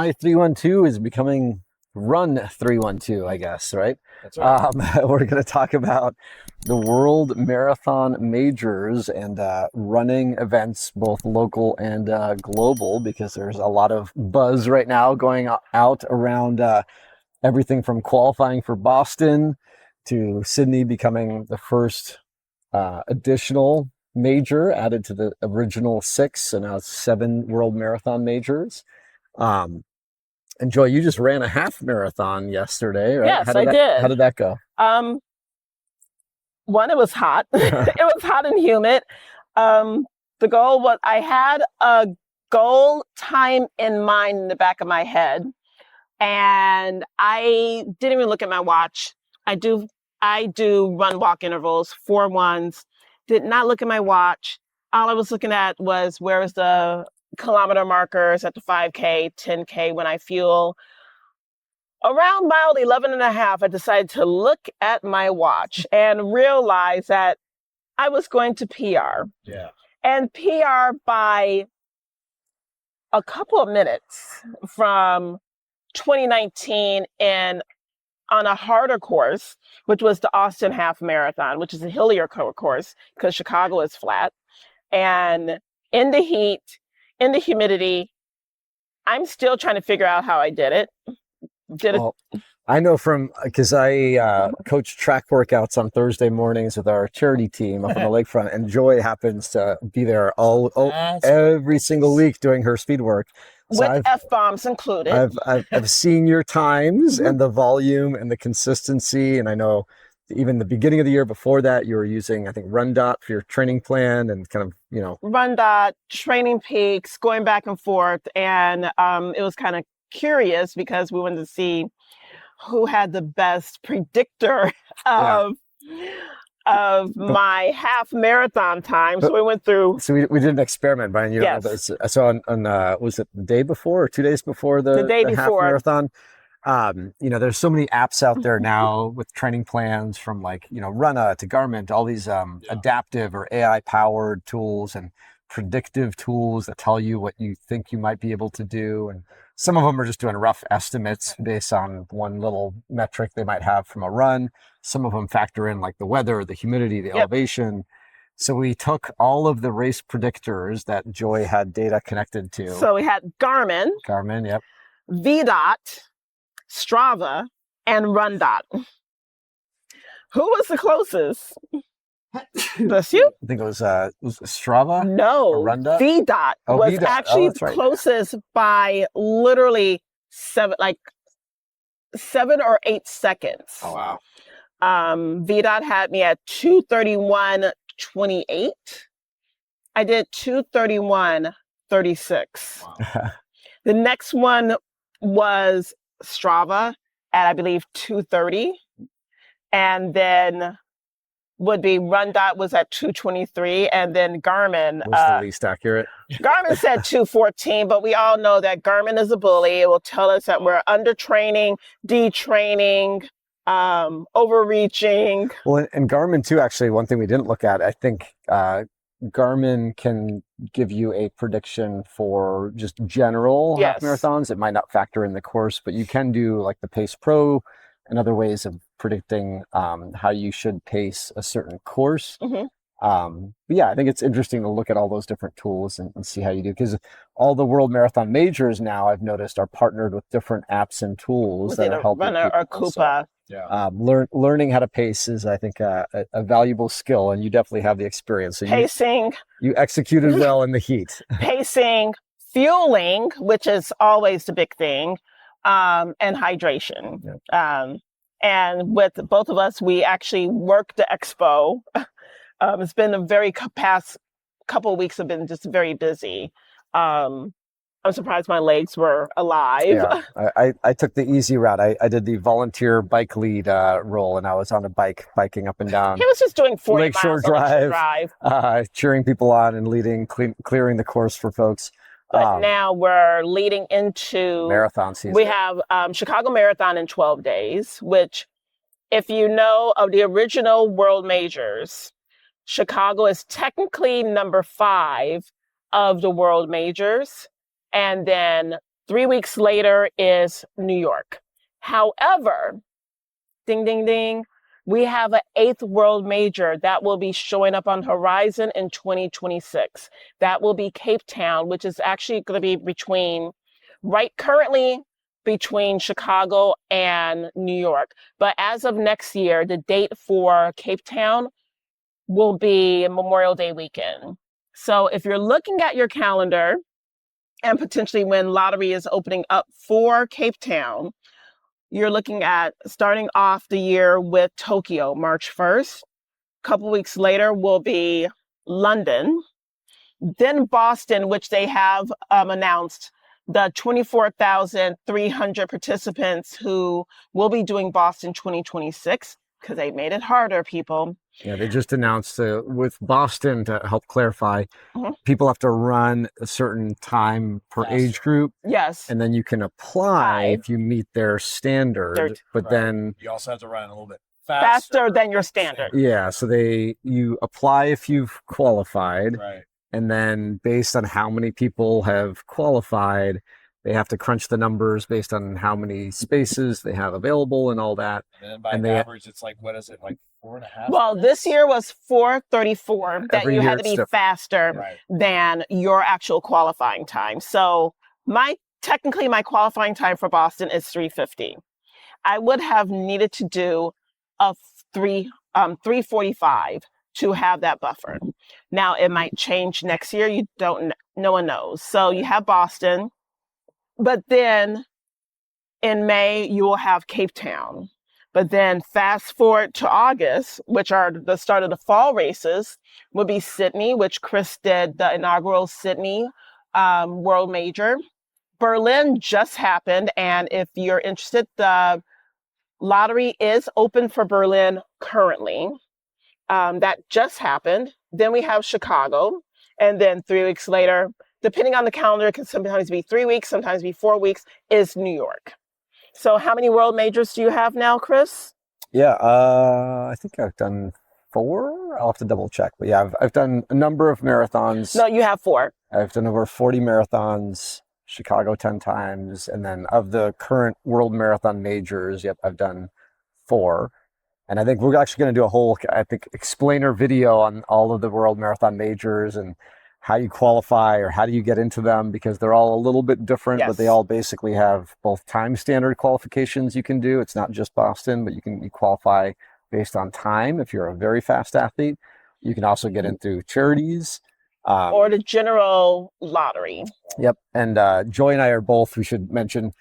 Shanghai 312 is becoming Run 312, I guess, right? That's right. We're going to talk about the World Marathon Majors and running events, both local and global, because there's a lot of buzz right now going out around everything from qualifying for Boston to Sydney becoming the first additional major added to the original 6, so now it's 7 World Marathon Majors. And Joy, you just ran a half marathon yesterday, right? Yes, I did. How did that go? One, it was hot. It was hot and humid. The goal was, I had a goal time in mind in the back of my head, and I didn't even look at my watch. I do run walk intervals, 4 ones. Did not look at my watch. All I was looking at was where was the kilometer markers at the 5K, 10K when I fuel. Around mile 11 and a half, I decided to look at my watch and realize that I was going to PR. Yeah. And PR by a couple of minutes from 2019 and on a harder course, which was the Austin Half Marathon, which is a hillier course because Chicago is flat. And in the heat, in the humidity, I'm still trying to figure out how I did it. Well, I know because I coach track workouts on Thursday mornings with our charity team up on the lakefront, and Joy happens to be there every single week doing her speed work. So with F-bombs included. I've seen your times and the volume and the consistency, and I know even the beginning of the year before that, you were using, I think, Run Dot for your training plan and kind of, Run Dot, Training Peaks, going back and forth. And it was kind of curious because we wanted to see who had the best predictor of my half marathon time. So we went through. So we did an experiment, Brian. Yes. So on was it the day before or 2 days before the day half before marathon? There's so many apps out there now with training plans from Runna to Garmin to all these adaptive or AI powered tools and predictive tools that tell you what you think you might be able to do. And some of them are just doing rough estimates based on one little metric they might have from a run. Some of them factor in like the weather, the humidity, the elevation. So we took all of the race predictors that Joy had data connected to. So we had Garmin, yep. VDOT, Strava, and Run Dot. Who was the closest? Bless you. I think it was Strava. No, VDOT was actually closest by literally 7 or 8 seconds. Oh wow. VDOT had me at 2:31:28. I did 2:31:36. Wow. The next one was Strava at, I believe, 2:30. And then would be Run Dot was at 2:23. And then Garmin was the least accurate. Garmin said 2:14, but we all know that Garmin is a bully. It will tell us that we're under training, detraining, overreaching. Well, and Garmin too, actually, one thing we didn't look at, I think Garmin can give you a prediction for just general half marathons. It might not factor in the course, but you can do like the Pace Pro and other ways of predicting how you should pace a certain course. Mm-hmm. But yeah, I think it's interesting to look at all those different tools and see how you do, because all the World Marathon Majors now, I've noticed, are partnered with different apps and tools that are helping Runner or Coupa. Learning how to pace is, I think, a valuable skill, and you definitely have the experience. So pacing. You executed well in the heat. Pacing, fueling, which is always the big thing, and hydration. Yeah. And with both of us, we actually worked the expo. It's been past couple of weeks have been just very busy. I'm surprised my legs were alive. Yeah, I took the easy route. I did the volunteer bike lead role, and I was on a bike biking up and down. He was just doing 40 Lakeshore miles Drive. Cheering people on and leading, clearing the course for folks. But now we're leading into marathon season. We have Chicago Marathon in 12 days, which, if you know of the original World Majors, Chicago is technically number 5 of the World Majors. And then 3 weeks later is New York. However, ding, ding, ding, we have an 8th world major that will be showing up on horizon in 2026. That will be Cape Town, which is actually going to be currently between Chicago and New York. But as of next year, the date for Cape Town will be Memorial Day weekend. So if you're looking at your calendar and potentially when lottery is opening up for Cape Town, you're looking at starting off the year with Tokyo, March 1st. A couple weeks later will be London. Then Boston, which they have announced the 24,300 participants who will be doing Boston 2026 because they made it harder, people. Yeah, they just announced with Boston, to help clarify, Mhm. people have to run a certain time per age group. Yes. And then you can apply if you meet their standard, but then you also have to run a little bit faster than your standard. Yeah, so you apply if you've qualified, Right. and then based on how many people have qualified, they have to crunch the numbers based on how many spaces they have available and all that. And then by average, it's like, what is it, like 4.5? Well, this year was 4:34 that Every you year had to be it's faster than your actual qualifying time. So technically my qualifying time for Boston is 3:50. I would have needed to do a 3:45 to have that buffer. Now it might change next year. No one knows. So you have Boston, but then in May you will have Cape Town. But then fast forward to August, which are the start of the fall races, will be Sydney, which Chris did the inaugural Sydney World Major. Berlin just happened. And if you're interested, the lottery is open for Berlin currently. That just happened. Then we have Chicago. And then 3 weeks later, depending on the calendar, it can sometimes be 3 weeks, sometimes be 4 weeks, is New York. So how many world majors do you have now, Chris? Yeah, I think I've done 4. I'll have to double check. But yeah, I've done a number of marathons. No, you have 4. I've done over 40 marathons, Chicago 10 times. And then of the current world marathon majors, I've done 4. And I think we're actually going to do a whole, explainer video on all of the world marathon majors and how you qualify or how do you get into them, because they're all a little bit different, but they all basically have both time standard qualifications you can do. It's not just Boston, but you qualify based on time if you're a very fast athlete. You can also get into charities. Or the general lottery. Yep. And Joy and I are both, we should mention,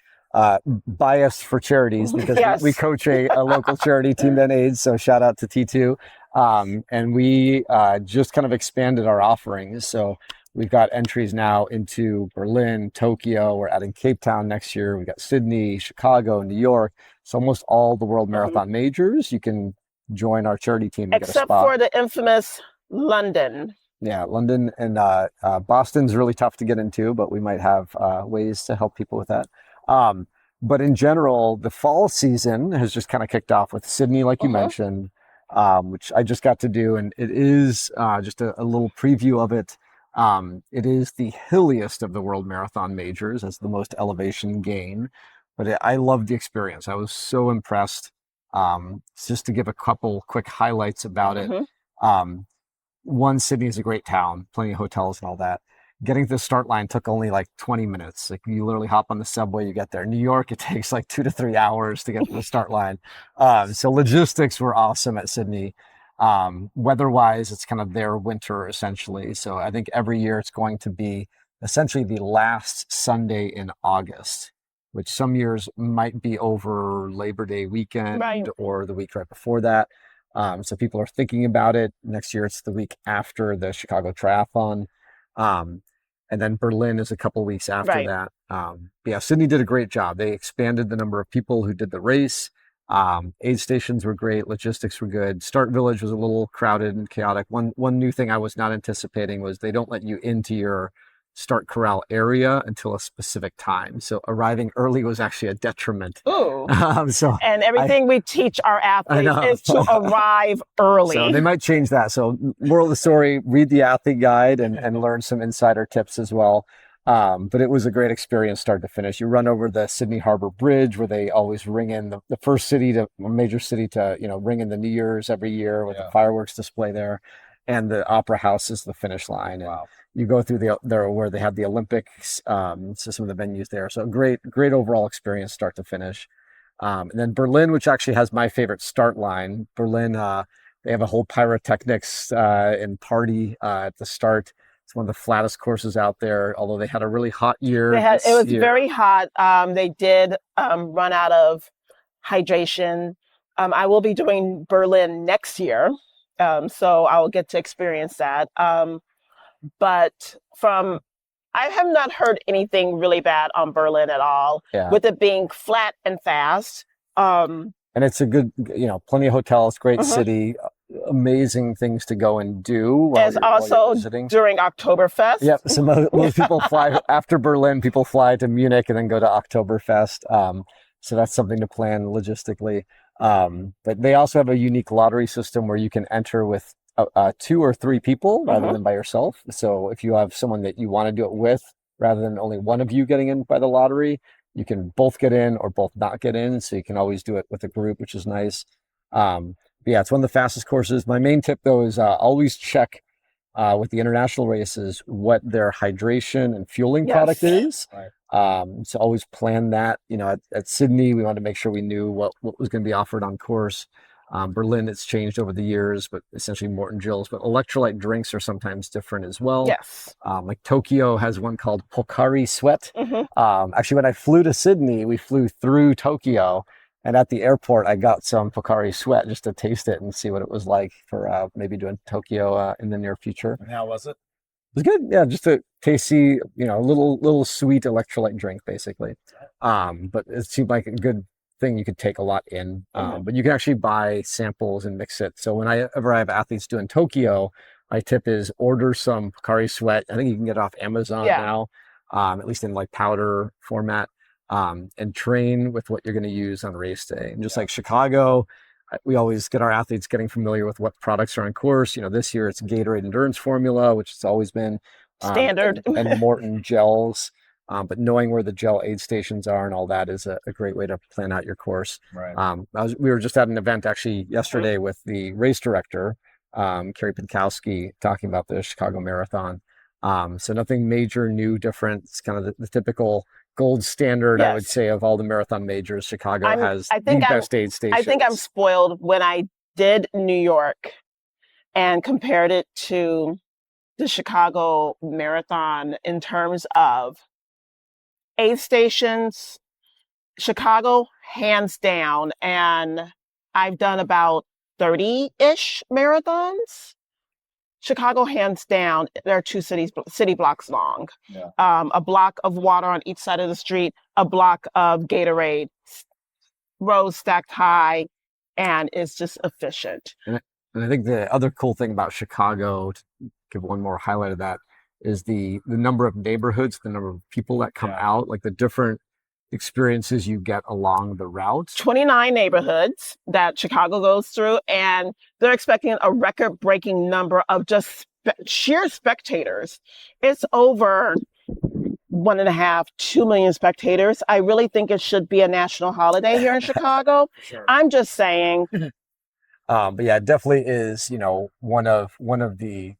biased for charities because we coach a local charity, Team End AIDS. So shout out to T2. And we just kind of expanded our offerings. So we've got entries now into Berlin, Tokyo. We're adding Cape Town next year. We've got Sydney, Chicago, New York. So almost all the world marathon majors, you can join our charity team and get a spot. Except for the infamous London. Yeah, London and Boston's really tough to get into, but we might have ways to help people with that. But in general, the fall season has just kind of kicked off with Sydney, like you mentioned, which I just got to do. And it is just a little preview of it. It is the hilliest of the world marathon majors, as the most elevation gain. But I loved the experience. I was so impressed. Just to give a couple quick highlights about it. One, Sydney is a great town, plenty of hotels and all that. Getting to the start line took only like 20 minutes. Like you literally hop on the subway, you get there. New York, it takes like 2 to 3 hours to get to the start line. So logistics were awesome at Sydney. Weather-wise, it's kind of their winter essentially. So I think every year it's going to be essentially the last Sunday in August, which some years might be over Labor Day weekend or the week right before that. So people are thinking about it. Next year, it's the week after the Chicago Triathlon. And then Berlin is a couple weeks after that. Yeah, Sydney did a great job. They expanded the number of people who did the race. Aid stations were great. Logistics were good. Start Village was a little crowded and chaotic. One new thing I was not anticipating was they don't let you into your start corral area until a specific time. So arriving early was actually a detriment. Ooh. And everything we teach our athletes is to arrive early. So they might change that. So moral of the story, read the athlete guide and learn some insider tips as well. But it was a great experience start to finish. You run over the Sydney Harbor Bridge where they always ring in the first city to major city to, ring in the New Year's every year with the fireworks display there. And the Opera House is the finish line. And Wow. you go through there where they have the Olympics, so some of the venues there. So great overall experience start to finish. And then Berlin, which actually has my favorite start line. Berlin, they have a whole pyrotechnics and party at the start. It's one of the flattest courses out there, although they had a really hot year. It was very hot. They did run out of hydration. I will be doing Berlin next year, so I will get to experience that. But I have not heard anything really bad on Berlin at all, with it being flat and fast. And it's a good, plenty of hotels, great city, amazing things to go and do. It's also during Oktoberfest. Yep. So most people fly after Berlin, people fly to Munich and then go to Oktoberfest. So that's something to plan logistically. But they also have a unique lottery system where you can enter with 2 or 3 people rather than by yourself. So if you have someone that you want to do it with, rather than only one of you getting in by the lottery, you can both get in or both not get in. So you can always do it with a group, which is nice. But yeah, it's one of the fastest courses. My main tip though is always check with the international races what their hydration and fueling product is. Right. So always plan that. At Sydney, we wanted to make sure we knew what was going to be offered on course. Berlin, it's changed over the years, but essentially Morton Gills. But electrolyte drinks are sometimes different as well. Yes. Like Tokyo has one called Pocari Sweat. Actually, when I flew to Sydney, we flew through Tokyo. And at the airport, I got some Pocari Sweat just to taste it and see what it was like for maybe doing Tokyo in the near future. And how was it? It was good. Yeah, just a tasty, little sweet electrolyte drink, basically. But it seemed like a good thing you could take a lot in. But you can actually buy samples and mix it. So whenever I have athletes doing Tokyo, my tip is order some Pocari Sweat. I think you can get it off Amazon now, at least in like powder format. And train with what you're going to use on race day. And just like Chicago, we always get our athletes getting familiar with what products are on course. This year it's Gatorade Endurance Formula, which has always been standard, and Morton gels. But knowing where the gel aid stations are and all that is a great way to plan out your course. Right. We were just at an event actually yesterday with the race director, Carrie Pinkowski, talking about the Chicago Marathon. So nothing major, new, different. It's kind of the typical gold standard, I would say, of all the marathon majors. Chicago has the best aid stations. I think I'm spoiled when I did New York and compared it to the Chicago Marathon in terms of aid stations. Chicago, hands down, and I've done about 30-ish marathons. Chicago, hands down, there are 2 city blocks long. Yeah. A block of water on each side of the street, a block of Gatorade, rows stacked high, and it's just efficient. And I think the other cool thing about Chicago, to give one more highlight of that, is the number of neighborhoods, the number of people that come out, like the different experiences you get along the route. 29 neighborhoods that Chicago goes through, and they're expecting a record-breaking number of just sheer spectators. It's over 1.5, 2 million spectators. I really think it should be a national holiday here in Chicago. Sure. I'm just saying. But yeah, it definitely is, one of the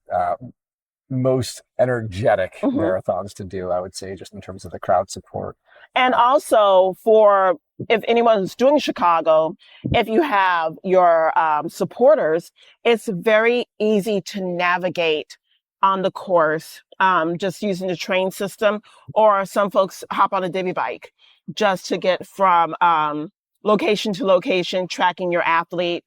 most energetic marathons to do, I would say, just in terms of the crowd support. And also if anyone's doing Chicago, if you have your supporters, it's very easy to navigate on the course, just using the train system, or some folks hop on a divvy bike just to get from location to location, tracking your athlete.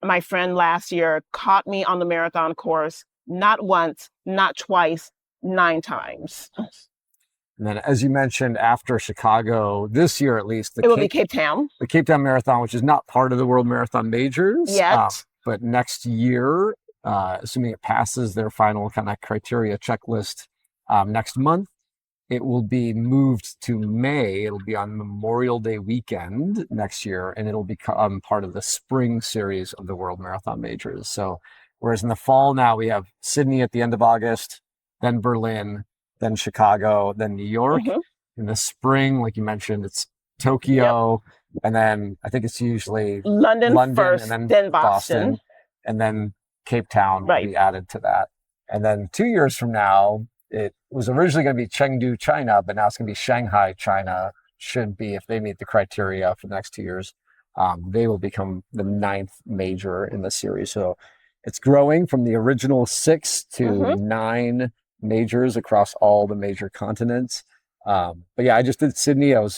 My friend last year caught me on the marathon course, not once, not twice, 9 times. And then, as you mentioned, after Chicago, this year at least, it will be Cape Town. The Cape Town Marathon, which is not part of the World Marathon Majors yet. But next year, assuming it passes their final kind of criteria checklist next month, it will be moved to May. It'll be on Memorial Day weekend next year, and it'll become part of the spring series of the World Marathon Majors. So whereas in the fall now we have Sydney at the end of August, then Berlin, then Chicago, then New York. Mhm. In the spring, like you mentioned, it's Tokyo, and then I think it's usually London, London first, and then then Boston. and then Cape Town will Right. be added to that. And then 2 years from now, it was originally going to be Chengdu, China, but now it's going to be Shanghai, China. Should be, if they meet the criteria for the next 2 years, they will become the 9th major in the series. So it's growing from the original 6 to Mhm. 9 majors across all the major continents. But yeah, I just did Sydney. I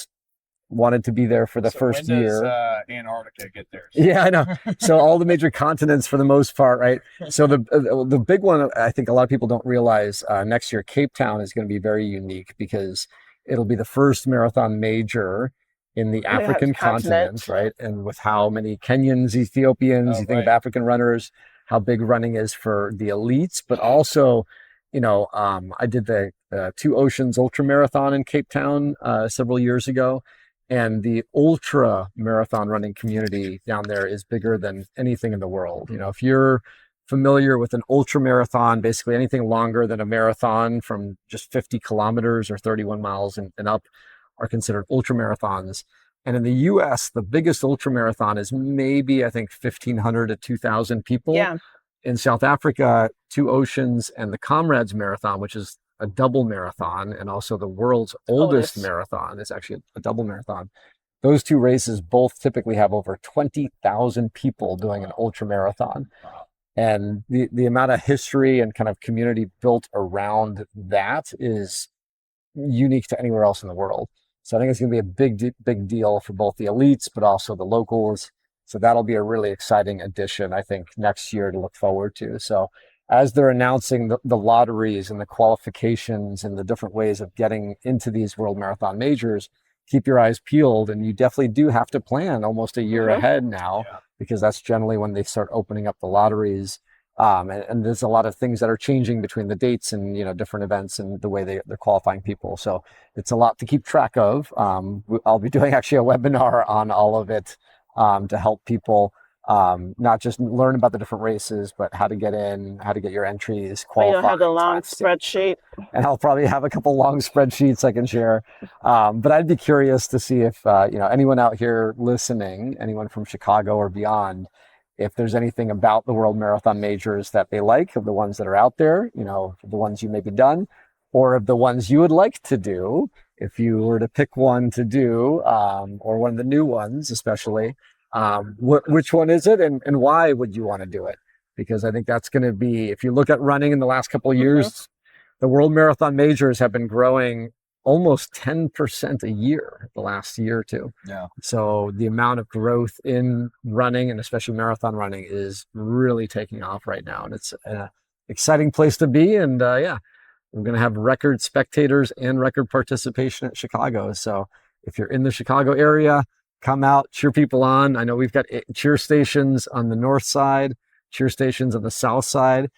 wanted to be there for the So first when year. does Antarctica get theirs? Yeah, I know. So all the major continents for the most part, right? So the big one, I think a lot of people don't realize, next year, Cape Town is going to be very unique because it'll be the first marathon major in the Yeah, African continent. continent, right? And with how many Kenyans, Ethiopians, Oh, you think of right. African runners, how big running is for the elites, but also, I did the Two Oceans Ultra Marathon in Cape Town several years ago. And the ultra marathon running community down there is bigger than anything in the world. If you're familiar with an ultra marathon, basically anything longer than a marathon from just 50 kilometers or 31 miles and up are considered ultra marathons. And in the US, the biggest ultra marathon is maybe, I think, 1,500 to 2,000 people. Yeah. In South Africa, Two Oceans and the Comrades Marathon, which is a double marathon and also the world's oldest marathon, is actually a double marathon. Those two races both typically have over 20,000 people doing an ultra marathon. Wow. And the amount of history and kind of community built around that is unique to anywhere else in the world. So I think it's going to be a big deal for both the elites, but also the locals. So that'll be a really exciting addition, I think, next year to look forward to. So as they're announcing the lotteries and the qualifications and the different ways of getting into these world marathon majors, keep your eyes peeled. And you definitely do have to plan almost a year ahead now, because that's generally when they start opening up the lotteries. And there's a lot of things that are changing between the dates and, different events and the way they're qualifying people. So it's a lot to keep track of. I'll be doing actually a webinar on all of it to help people not just learn about the different races, but how to get in, how to get your entries, qualify. Have the long spreadsheet. And I'll probably have a couple long spreadsheets I can share. But I'd be curious to see if, anyone out here listening, anyone from Chicago or beyond, if there's anything about the World Marathon Majors that they like, of the ones that are out there, the ones you maybe done, or of the ones you would like to do, if you were to pick one to do, or one of the new ones, especially, which one is it and why would you want to do it? Because I think that's going to be, if you look at running in the last couple of years, the World Marathon Majors have been growing almost 10% a year the last year or two. Yeah. So the amount of growth in running, and especially marathon running, is really taking off right now. And it's an exciting place to be. And we're going to have record spectators and record participation at Chicago. So if you're in the Chicago area, come out, cheer people on. I know we've got cheer stations on the north side, cheer stations on the south side.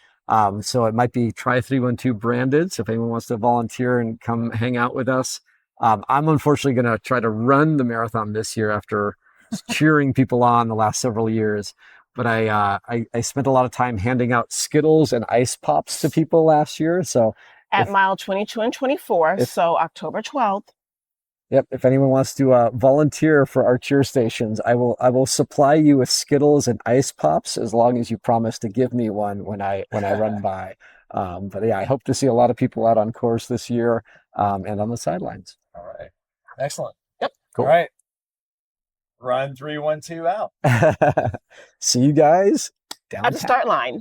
So it might be Tri312 branded. So if anyone wants to volunteer and come hang out with us, I'm unfortunately going to try to run the marathon this year after cheering people on the last several years. But I spent a lot of time handing out Skittles and ice pops to people last year. So at mile 22 and 24. So October 12th. Yep. If anyone wants to volunteer for our cheer stations, I will supply you with Skittles and ice pops as long as you promise to give me one when I run by. But yeah, I hope to see a lot of people out on course this year and on the sidelines. All right. Excellent. Yep. Cool. All right. Run 3-1-2 out. See you guys downtown. At the start line.